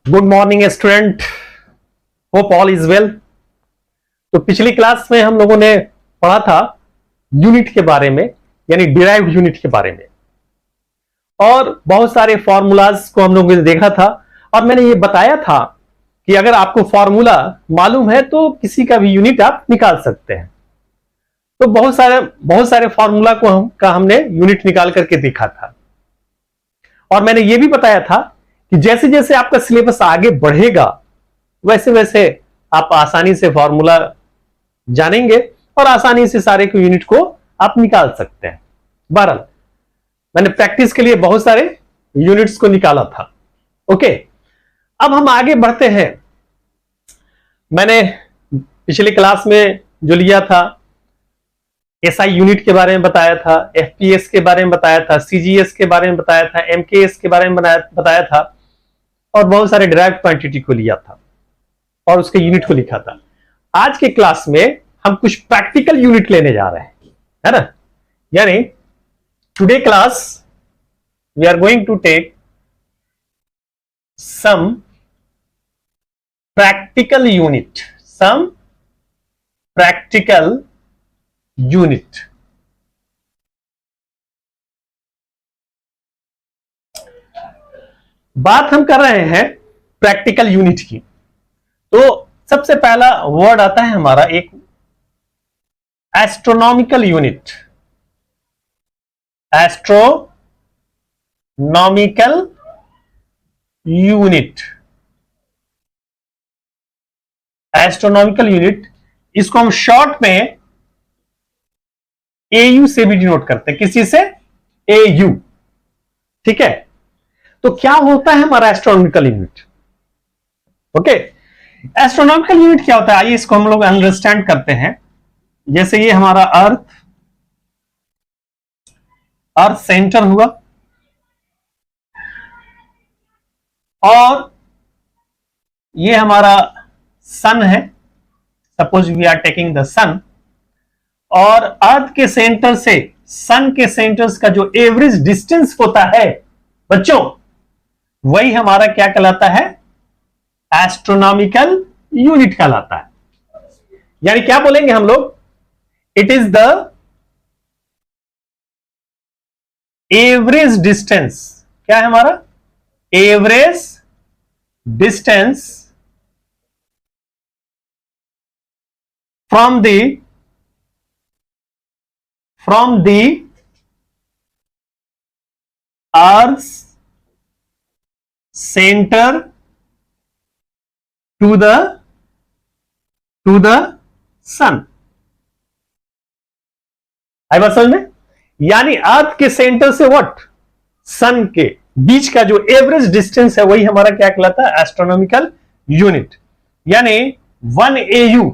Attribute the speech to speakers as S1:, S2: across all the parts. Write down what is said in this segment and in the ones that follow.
S1: Good morning student, hope all is well. तो पिछली class में हम लोगों ने पढ़ा था यूनिट के बारे में, यानी डिराइव्ड यूनिट के बारे में, और बहुत सारे फॉर्मूलाज को हम लोगों ने देखा था। और मैंने ये बताया था कि अगर आपको फॉर्मूला मालूम है तो किसी का भी यूनिट आप निकाल सकते हैं। तो बहुत सारे फॉर्मूला को हमने यूनिट निकाल करके देखा था। और मैंने ये भी बताया था कि जैसे जैसे आपका सिलेबस आगे बढ़ेगा वैसे वैसे आप आसानी से फॉर्मूला जानेंगे और आसानी से सारे यूनिट को आप निकाल सकते हैं। बहरहाल मैंने प्रैक्टिस के लिए बहुत सारे यूनिट्स को निकाला था। ओके, अब हम आगे बढ़ते हैं। मैंने पिछले क्लास में जो लिया था एसआई यूनिट के बारे में बताया था, एफपीएस के बारे में बताया था, सीजीएस के बारे में बताया था, एमकेएस के बारे में बताया था, और बहुत सारे डिराइव्ड क्वांटिटी को लिया था और उसके यूनिट को लिखा था। आज के क्लास में हम कुछ प्रैक्टिकल यूनिट लेने जा रहे हैं, है ना। यानी today class we are going to take some practical unit, some practical unit. बात हम कर रहे हैं प्रैक्टिकल यूनिट की। तो सबसे पहला वर्ड आता है हमारा एक astronomical unit. Astronomical unit, astronomical unit, इसको हम शॉर्ट में एयू से भी डिनोट करते हैं, किसी से, एयू। ठीक है, तो क्या होता है हमारा astronomical unit? Okay, astronomical unit क्या होता है, आइए इसको हम लोग अंडरस्टैंड करते हैं। जैसे ये हमारा अर्थ सेंटर हुआ, और ये हमारा सन है। Suppose we are taking the sun, और अर्थ के सेंटर से सन के सेंटर्स का जो एवरेज डिस्टेंस होता है बच्चों, वही हमारा क्या कहलाता है? एस्ट्रोनॉमिकल यूनिट कहलाता है। यानी क्या बोलेंगे हम लोग? It is the average distance. क्या है हमारा? Average distance from the earth centre to the sun. आई बात समझ में? यानी अर्थ के सेंटर से व्हाट, सन के बीच का जो एवरेज डिस्टेंस है वही हमारा क्या कहलाता है? Astronomical unit. यानी 1 AU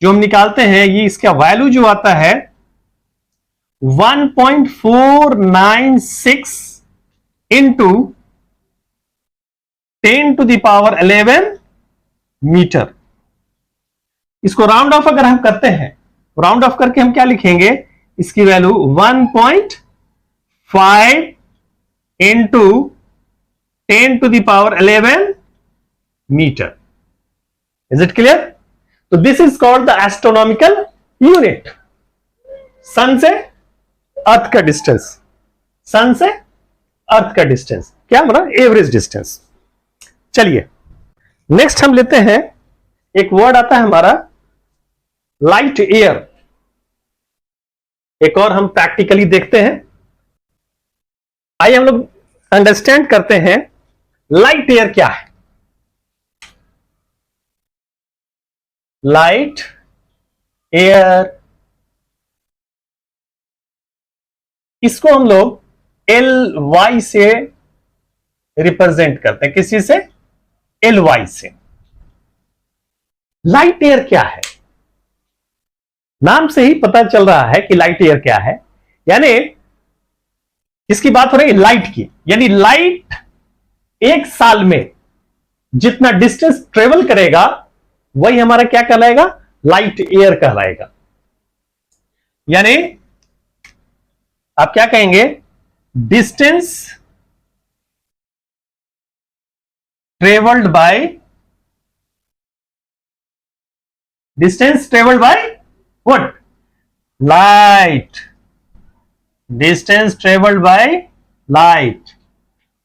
S1: जो हम निकालते हैं, ये इसका वैल्यू जो आता है 1.496 इंटू 10⁻11 मीटर। इसको राउंड ऑफ अगर हम करते हैं, राउंड ऑफ करके हम क्या लिखेंगे? इसकी value 1.5 into 10⁻11 metre. Is it clear? तो this is called the astronomical unit. Sun से अर्थ का डिस्टेंस, सन से अर्थ का डिस्टेंस क्या हमारा? Average distance. चलिए नेक्स्ट हम लेते हैं, एक वर्ड आता है हमारा लाइट एयर। एक और हम प्रैक्टिकली देखते हैं। आइए हम लोग अंडरस्टैंड करते हैं लाइट एयर क्या है। लाइट एयर, इसको हम लोग LY से रिप्रेजेंट करते हैं। किसी से? LY से। लाइट एयर क्या है? नाम से ही पता चल रहा है कि लाइट एयर क्या है। यानी इसकी बात हो रही है लाइट की, यानी लाइट एक साल में जितना डिस्टेंस ट्रेवल करेगा वही हमारा क्या कहलाएगा? लाइट एयर कहलाएगा। यानी आप क्या कहेंगे? Distance travelled by distance travelled by what? Light. Distance travelled by light.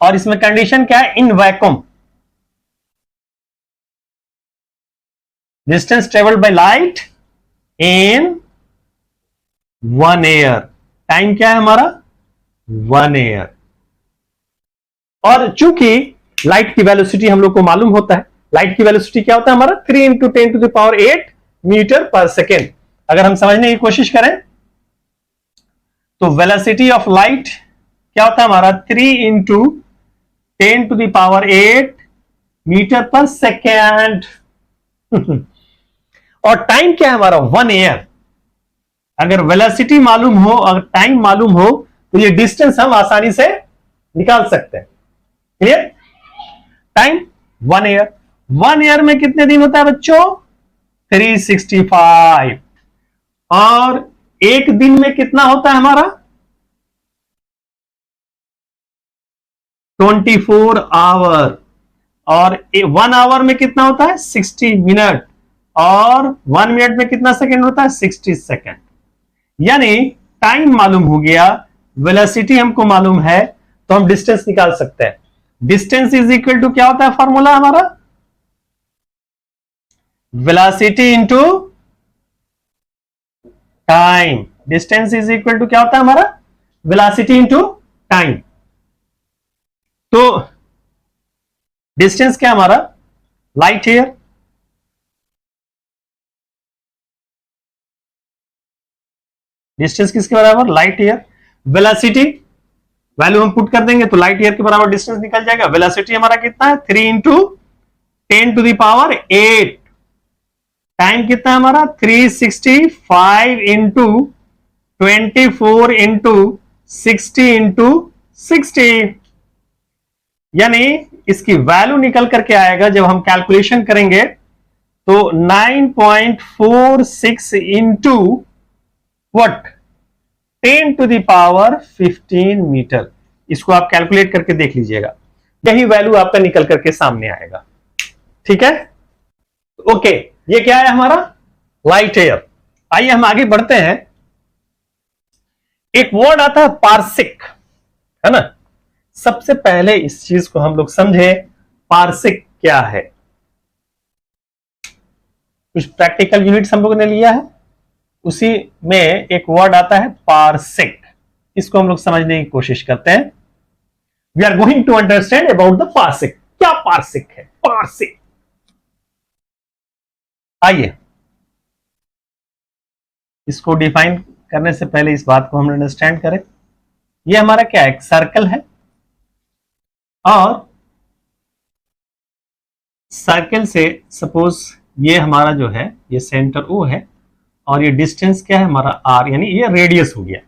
S1: और इसमें कंडीशन क्या है? In vacuum. Distance travelled by light in 1 year. Time क्या है हमारा? 1 ईयर। और चूंकि लाइट की वेलोसिटी हम लोग को मालूम होता है, लाइट की वेलोसिटी क्या होता है हमारा? 3 × 10⁸ मीटर पर सेकेंड। अगर हम समझने की कोशिश करें तो वेलोसिटी ऑफ लाइट क्या होता है हमारा? 3 × 10⁸ मीटर पर सेकेंड। और टाइम क्या है हमारा? 1 ईयर। अगर वेलोसिटी मालूम हो, अगर टाइम मालूम हो, तो ये डिस्टेंस हम आसानी से निकाल सकते हैं। क्लियर? Time 1 year. 1 ईयर में कितने दिन होता है बच्चों? 365। और एक दिन में कितना होता है हमारा? 24 आवर। और 1 आवर में कितना होता है? 60 मिनट। और 1 मिनट में कितना सेकंड होता है? 60 सेकंड। यानी टाइम मालूम हो गया, वेलोसिटी हमको मालूम है, तो हम डिस्टेंस निकाल सकते हैं। डिस्टेंस इज इक्वल टू क्या होता है फॉर्मूला हमारा? Velocity into time. Distance is equal to क्या होता है हमारा? Velocity into time. तो डिस्टेंस क्या हमारा? Light year. डिस्टेंस किसके बराबर? Light year. वेलोसिटी वैल्यू हम पुट कर देंगे तो लाइट ईयर के बराबर डिस्टेंस निकल जाएगा। वेलोसिटी हमारा कितना है? 3 × 10⁸ टाइम कितना है हमारा? 365 × 24 × 60 × 60। यानी इसकी वैल्यू निकल करके आएगा जब हम कैलकुलेशन करेंगे तो 9.46 इंटू व्हाट? 10⁻15 मीटर। इसको आप कैलकुलेट करके देख लीजिएगा, यही वैल्यू आपका निकल करके सामने आएगा। ठीक है? ओके, ये क्या है हमारा? Light year. आइए हम आगे बढ़ते हैं। एक वर्ड आता है पार्सिक, है ना? सबसे पहले इस चीज को हम लोग समझे, पार्सिक क्या है। कुछ प्रैक्टिकल यूनिट्स हम लोगों ने लिया है, उसी में एक वर्ड आता है पार्सिक। इसको हम लोग समझने की कोशिश करते हैं। We are going to understand about the parsec. क्या पार्सिक है? पार्सिक। आइए इसको डिफाइन करने से पहले इस बात को हम अंडरस्टैंड करें। ये हमारा क्या है? एक सर्कल है, और सर्कल से सपोज ये हमारा जो है ये सेंटर O है, और ये डिस्टेंस क्या है हमारा R, यानी ये रेडियस हो गया।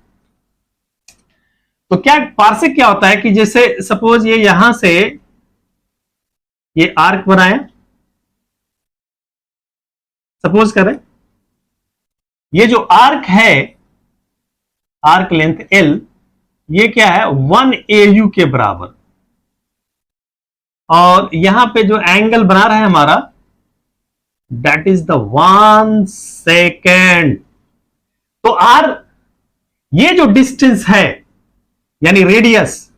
S1: तो क्या पार्सिक क्या होता है कि जैसे सपोज ये यहां से ये आर्क बनाए, सपोज करें ये जो आर्क है, आर्क लेंथ L, ये क्या है? 1 AU के बराबर। और यहां पे जो एंगल बना रहा है हमारा, दैट इज द 1 सेकेंड। तो R, ये जो डिस्टेंस है यानी रेडियस,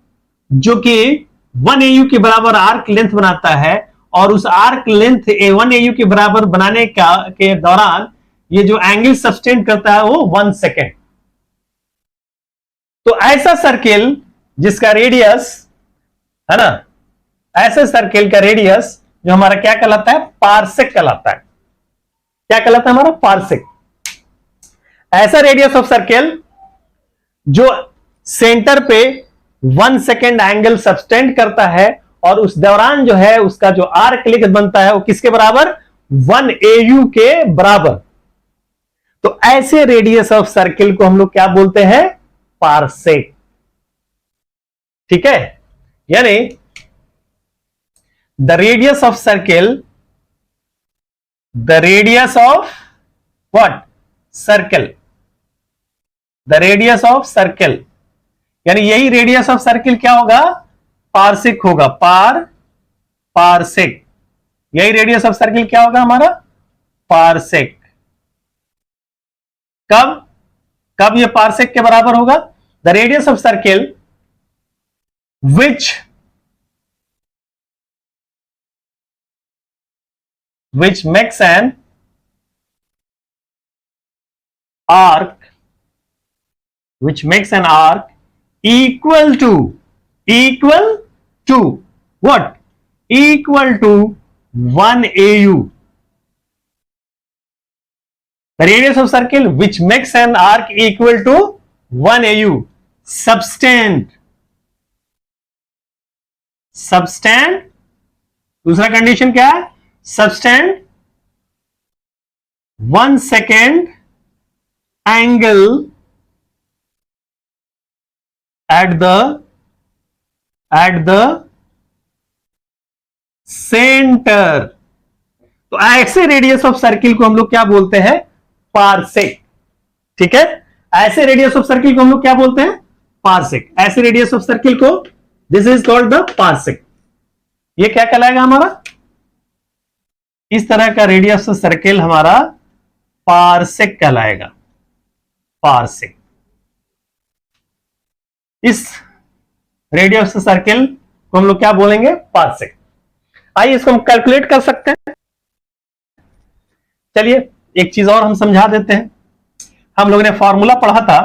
S1: जो कि 1 AU के बराबर आर्क लेंथ बनाता है, और उस आर्क लेंथ 1 AU के बराबर बनाने के दौरान ये जो एंगल सब्सटेंड करता है वो 1 सेकेंड। तो ऐसा सर्किल जिसका रेडियस है ना, ऐसे सर्किल का रेडियस जो हमारा क्या कहलाता है? पार्सेक कहलाता है। क्या कहलाता है हमारा? पार्सेक। ऐसा रेडियस ऑफ सर्किल जो सेंटर पे 1 सेकेंड एंगल सब्सटेंड करता है, और उस दौरान जो है उसका जो आर्क लेंथ बनता है वो किसके बराबर? 1 AU के बराबर। तो ऐसे रेडियस ऑफ सर्किल को हम लोग क्या बोलते हैं? पार्सेक। ठीक है? यानी the radius of circle, the radius of what? Circle, the radius of circle, यानी यही रेडियस ऑफ सर्किल क्या होगा? पार्सिक होगा। पारसेक। यही रेडियस ऑफ सर्किल क्या होगा हमारा? पारसेक। कब कब ये पारसेक के बराबर होगा? The radius of circle which makes an arc equal to what? Equal to 1 AU. The radius of circle which makes an arc equal to 1 AU. Subtend दूसरा कंडीशन क्या है? Subtend 1 second angle at the center. तो ऐसे radius of circle को हम लोग क्या बोलते हैं? पारसेक। ठीक है, ऐसे रेडियस ऑफ सर्किल को हम लोग क्या बोलते हैं? पारसेक। ऐसे रेडियस ऑफ सर्किल को this is called the parsec. ये क्या कहलाएगा हमारा? इस तरह का रेडियस ऑफ सर्किल हमारा पारसेक कहलाएगा। पारसेक। इस रेडियस ऑफ सर्किल को हम लोग क्या बोलेंगे? पारसेक। आइए इसको हम कैलकुलेट कर सकते हैं। चलिए एक चीज और हम समझा देते हैं। हम लोगों ने फॉर्मूला पढ़ा था,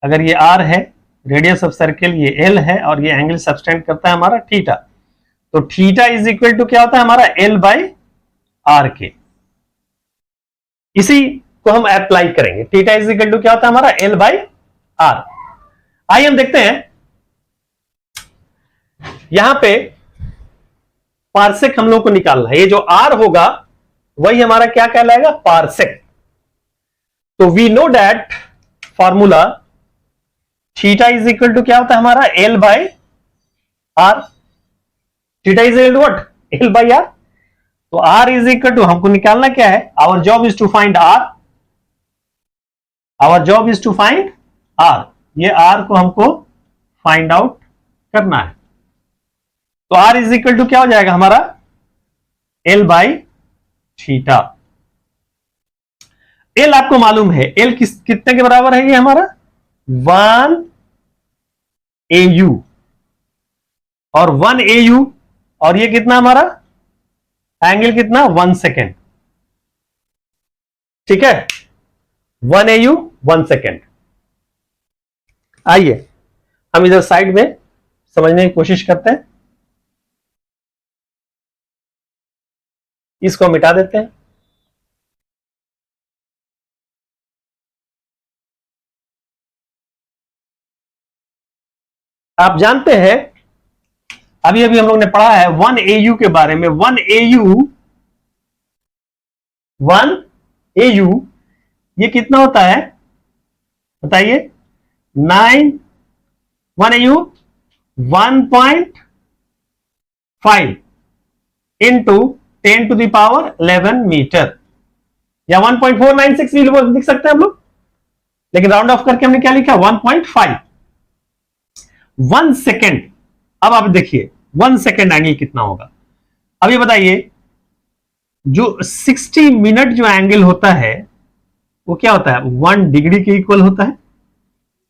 S1: अगर ये R है, रेडियस ऑफ सर्किल ये L है, और ये एंगल सबटेंड करता है हमारा थीटा, तो थीटा इज इक्वल टू क्या होता है हमारा? L बाई आर के। इसी को हम अप्लाई करेंगे। थीटा इज इक्वल टू क्या होता है हमारा? L by R. आइए हम देखते हैं, यहां पे पारसेक हम लोग को निकालना है। ये जो R होगा वही हमारा क्या कहलाएगा? पारसेक। तो we know that formula theta is equal to क्या होता है हमारा? L बाई आर। Theta is equal to what? L by R. तो R इज इक्वल टू, हमको निकालना क्या है? Our job is to find R। Our job is to find R। ये R को हमको फाइंड आउट करना है। तो R इज इक्वल टू क्या हो जाएगा हमारा? L by theta. L आपको मालूम है, L कितने के बराबर है? ये हमारा 1 AU, और 1 AU, और ये कितना हमारा एंगल? कितना? 1 सेकेंड। ठीक है, 1 AU 1 सेकेंड। आइए हम इधर साइड में समझने की कोशिश करते हैं। इसको मिटा देते हैं। आप जानते हैं अभी अभी हम लोग ने पढ़ा है 1 AU के बारे में। 1 AU ये कितना होता है बताइए? 1 AU 1.5 into 10 to the power 11 metre, या 1.496 भी लिख सकते हैं हम लोग, लेकिन राउंड ऑफ करके हमने क्या लिखा? 1.5। 1 सेकेंड। अब आप देखिए 1 सेकेंड एंगल कितना होगा। अब ये बताइए, जो 60 मिनट जो एंगल होता है वो क्या होता है? 1 डिग्री के इक्वल होता है।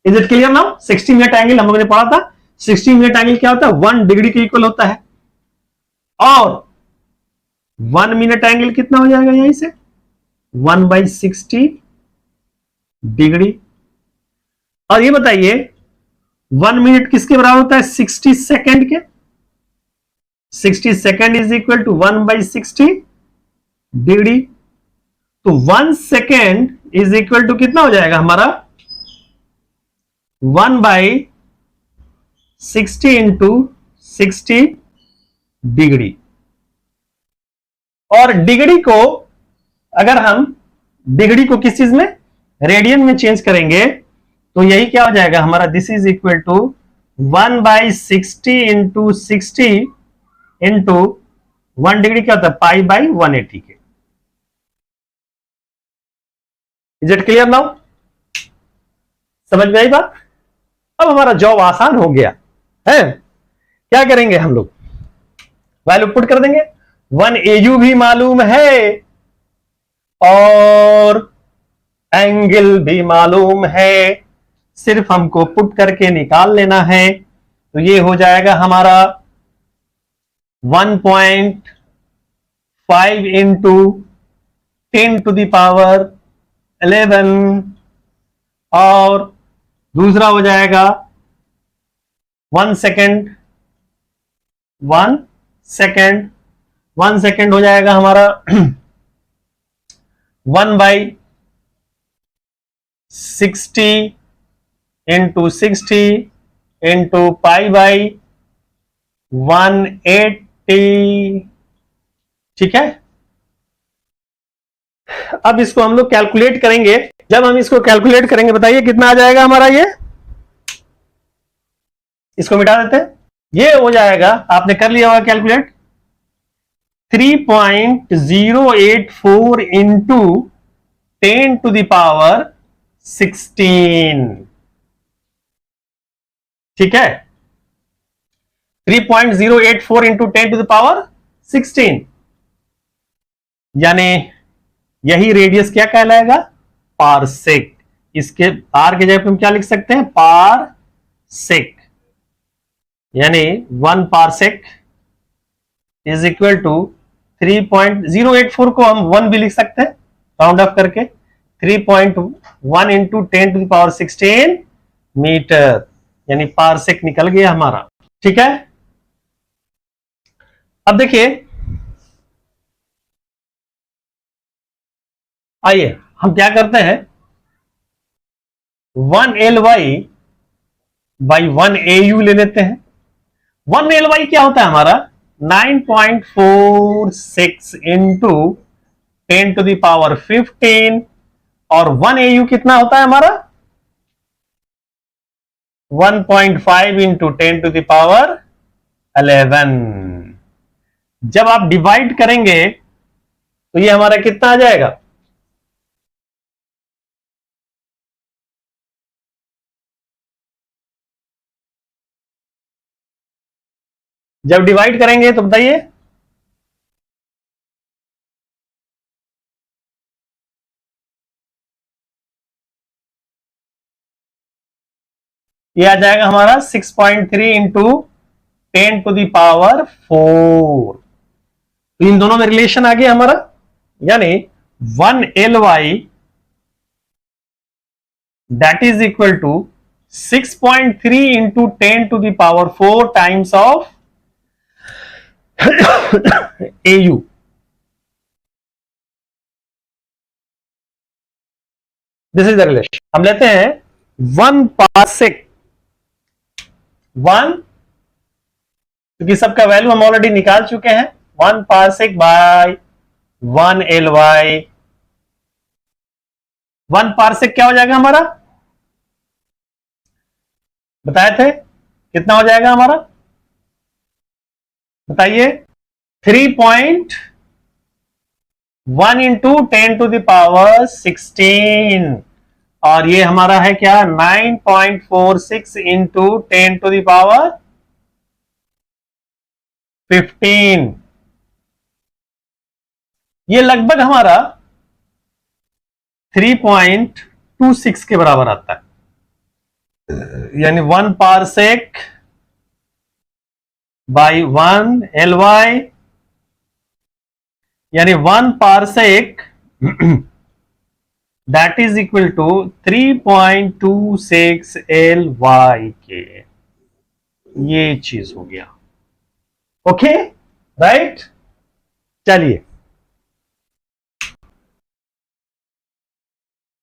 S1: Is it clear now? 60 minute angle हम लोगों ने पढ़ा था। 60 मिनट एंगल क्या होता है? 1 डिग्री के इक्वल होता है। और 1 मिनट एंगल कितना हो जाएगा? यहीं से 1/60 डिग्री। और ये बताइए 1 मिनट किसके बराबर होता है? 60 सेकेंड के। 60 second is equal to 1/60 degree. तो 1 सेकेंड इज इक्वल टू कितना हो जाएगा हमारा? 1/60 इंटू 60 डिग्री। और डिग्री को अगर हम डिग्री को किस चीज में? रेडियन में चेंज करेंगे तो यही क्या हो जाएगा हमारा? This is equal to 1/60 into 60 into 1 degree क्या होता है? π/180 के। Is it clear now? समझ में आई बात? अब हमारा जॉब आसान हो गया है। क्या करेंगे हम लोग? वैल्यू पुट कर देंगे। 1 AU भी मालूम है और एंगल भी मालूम है, सिर्फ हमको पुट करके निकाल लेना है। तो ये हो जाएगा हमारा 1.5 इंटू 10⁻11 और दूसरा हो जाएगा 1 सेकेंड 1 सेकेंड हो जाएगा हमारा 1/60 इंटू 60 इंटू π/180। ठीक है। अब इसको हम लोग कैलकुलेट करेंगे। जब हम इसको कैलकुलेट करेंगे, बताइए कितना आ जाएगा हमारा ये। इसको मिटा देते हैं। ये हो जाएगा, आपने कर लिया होगा कैलकुलेट, 3.084 इंटू 10⁻16। ठीक है, 3.084 इंटू 10⁻16, यानी यही रेडियस क्या कहलाएगा? पारसेक। इसके आर के जगह पे हम क्या लिख सकते हैं? पारसेक। यानी 1 पारसेक इज इक्वल टू 3.084 को हम 1 भी लिख सकते हैं राउंड ऑफ करके, 3.1 इंटू 10⁻16 मीटर, यानी पारसेक निकल गया हमारा। ठीक है। अब देखिए, आइए हम क्या करते हैं, 1 LY बाई 1 AU ले लेते हैं। 1 LY क्या होता है हमारा? 9.46 इंटू 10⁻15 और 1 AU कितना होता है हमारा? 1.5 इंटू 10⁻11। जब आप डिवाइड करेंगे तो ये हमारा कितना आ जाएगा? जब डिवाइड करेंगे तो बताइए, ये आ जाएगा हमारा 6.3 इंटू 10⁻4। तो इन दोनों में रिलेशन आ गया हमारा, यानी 1 LY that is equal to 6.3 into 10⁻4 times of AU। This is the relation. हम लेते हैं 1 पारसेक, 1, क्योंकि सबका वैल्यू हम ऑलरेडी निकाल चुके हैं, 1 पारसेक बाय 1 LY। 1 पारसेक क्या हो जाएगा हमारा? बताए थे कितना हो जाएगा हमारा? बताइए। 3.1 इंटू 10⁻16 और ये हमारा है क्या? 9.46 इंटू 10⁻15। ये लगभग हमारा 3.26 के बराबर आता है, यानी 1 पारसेक बाई 1 LY, यानी 1 parsec that is equal to 3.26 LY के। ये चीज हो गया। Okay, right. चलिए